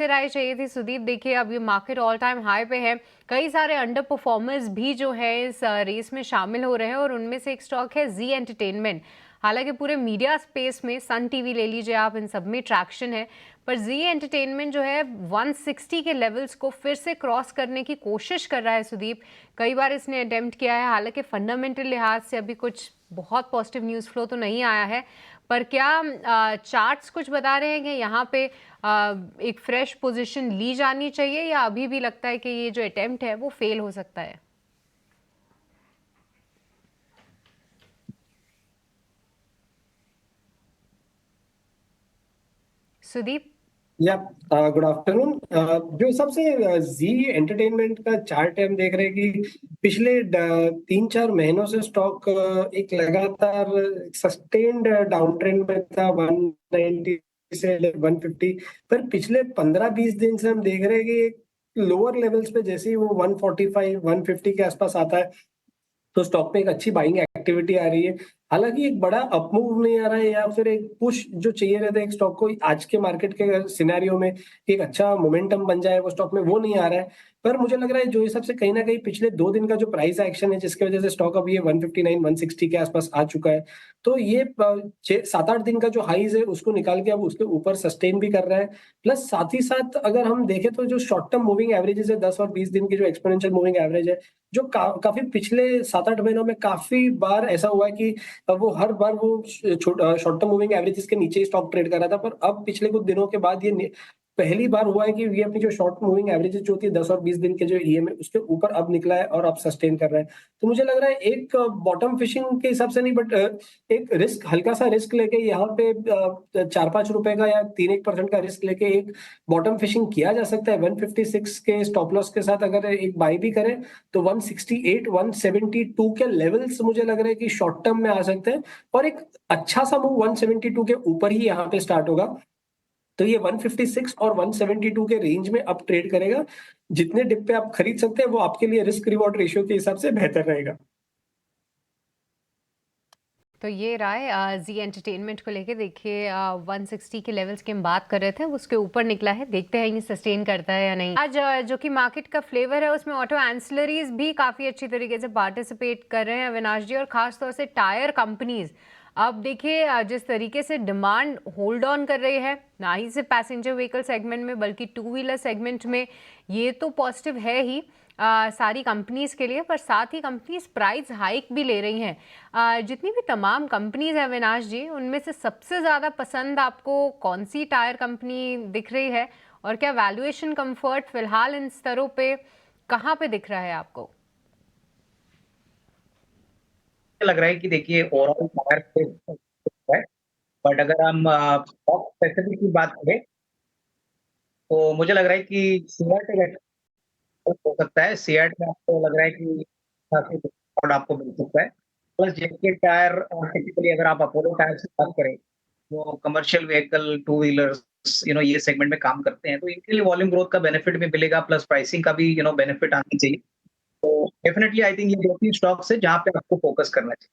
से राय चाहिए थी सुदीप। देखिए अब ये मार्केट ऑल टाइम हाई पे है, कई सारे अंडर परफॉर्मर्स भी जो है इस रेस में शामिल हो रहे हैं और उनमें से एक स्टॉक है जी एंटरटेनमेंट। हालांकि पूरे मीडिया स्पेस में सन टीवी ले लीजिए आप, इन सब में ट्रैक्शन है, पर जी एंटरटेनमेंट जो है 160 के लेवल्स को फिर से क्रॉस करने की कोशिश कर रहा है सुदीप। कई बार इसने अटेम्प्ट किया है, हालांकि फंडामेंटल लिहाज से अभी कुछ बहुत पॉजिटिव न्यूज़ फ्लो तो नहीं आया है, पर क्या चार्ट्स कुछ बता रहे हैं कि यहाँ पे एक फ्रेश पोजीशन ली जानी चाहिए, या अभी भी लगता है कि ये जो अटेम्प्ट है वो फेल हो सकता है? सुदीप। या गुड आफ्टरनून। जो सबसे जी एंटरटेनमेंट का चार्ट है, हम देख रहे हैं कि पिछले 3-4 महीनों से स्टॉक एक लगातार सस्टेन्ड डाउन ट्रेंड में था, 190 से 150। पर पिछले 15-20 दिन से हम देख रहे हैं कि लोअर लेवल्स पे जैसे ही वो 145 150 के आसपास आता है तो स्टॉक पे एक अच्छी बाइंग एक्टिविटी आ रही है। हालांकि एक बड़ा अपमूव नहीं आ रहा है या फिर एक पुश जो चाहिए रहता है एक स्टॉक को आज के मार्केट के सिनेरियो में कि एक अच्छा मोमेंटम बन जाए वो स्टॉक में, वो नहीं आ रहा है। पर मुझे लग रहा है जो हिसाब से कहीं ना कहीं पिछले 2 दिन का जो प्राइस एक्शन है जिसकी वजह से स्टॉक अब ये 159 160 के आसपास आ चुका है, तो ये 7-8 दिन का जो हाईज है उसको निकाल के अब उसके ऊपर सस्टेन भी कर रहा है। प्लस साथ ही साथ अगर हम देखें तो जो शॉर्ट टर्म मूविंग एवरेजेस है 10 और 20 दिन की जो एक्सपोनेंशियल मूविंग एवरेज है, जो काफी पिछले 7-8 महीनों में काफी बार ऐसा हुआ है कि वो हर बार वो शॉर्ट टर्म मूविंग एवरेजेस के नीचे ही स्टॉक ट्रेड कर रहा था। पर अब पिछले कुछ दिनों के बाद ये पहली बार हुआ है कि ये अपनी जो शॉर्ट मूविंग एवरेजेस जो होती है 10 और 20 दिन के जो ईएम है उसके ऊपर अब निकला है और अब सस्टेन कर रहा है। तो मुझे लग रहा है एक बॉटम फिशिंग के हिसाब से नहीं, बट एक रिस्क, हल्का सा रिस्क लेके यहाँ पे 4-5 रुपए का या 3-1% का रिस्क लेके एक बॉटम फिशिंग किया जा सकता है 156 के स्टॉप लॉस के साथ। अगर एक बाई भी करें तो 168 172 के लेवल्स मुझे लग रहा है कि शॉर्ट टर्म में आ सकते हैं और एक अच्छा सा मूव 172 के ऊपर ही यहाँ पे स्टार्ट होगा। तो ये 156 और 172 के रेंज में अब ट्रेड करेगा। जितने डिप पे आप खरीद सकते हैं वो आपके लिए रिस्क रिवॉर्ड रेशियो के हिसाब से बेहतर रहेगा। तो ये राय जी एंटरटेनमेंट को लेके। देखिए 160 के लेवल्स की हम बात कर रहे थे, उसके ऊपर निकला है, देखते हैं ये सस्टेन करता है या नहीं। आज जो कि मार्केट का फ्लेवर है उसमें ऑटो एंसिलरीज भी काफी अच्छी तरीके से पार्टिसिपेट कर रहे हैं अविनाश जी, और खासतौर से टायर कंपनीज। अब देखिए जिस तरीके से डिमांड होल्ड ऑन कर रही है, ना ही सिर्फ पैसेंजर व्हीकल सेगमेंट में बल्कि टू व्हीलर सेगमेंट में, ये तो पॉजिटिव है ही सारी कंपनीज के लिए, पर साथ ही कंपनीज प्राइस हाइक भी ले रही हैं। जितनी भी तमाम कंपनीज हैं अविनाश जी, उनमें से सबसे ज़्यादा पसंद आपको कौन सी टायर कंपनी दिख रही है, और क्या वैल्यूएशन कंफर्ट फिलहाल इन स्तरों पे कहाँ पे दिख रहा है आपको? लग रहा है कि देखिए ओवरऑल टायर है, बट अगर हम स्टॉक स्पेसिफिक की बात करें तो मुझे लग रहा है कि सीएट हो सकता है। सीएट में आपको लग रहा है कि काफी डिस्काउंट आपको मिल सकता है। प्लस जेके टायर, टिपिकली अगर आप अपोलो टायर से बात करें, वो कमर्शियल व्हीकल टू व्हीलर्स ये सेगमेंट में काम करते हैं, तो इनके लिए वॉल्यूम ग्रोथ का बेनिफिट भी मिलेगा, प्लस प्राइसिंग का भी बेनिफिट आनी चाहिए। तो डेफिनेटली आई थिंक ये 2-3 स्टॉक्स है जहाँ पे आपको फोकस करना चाहिए।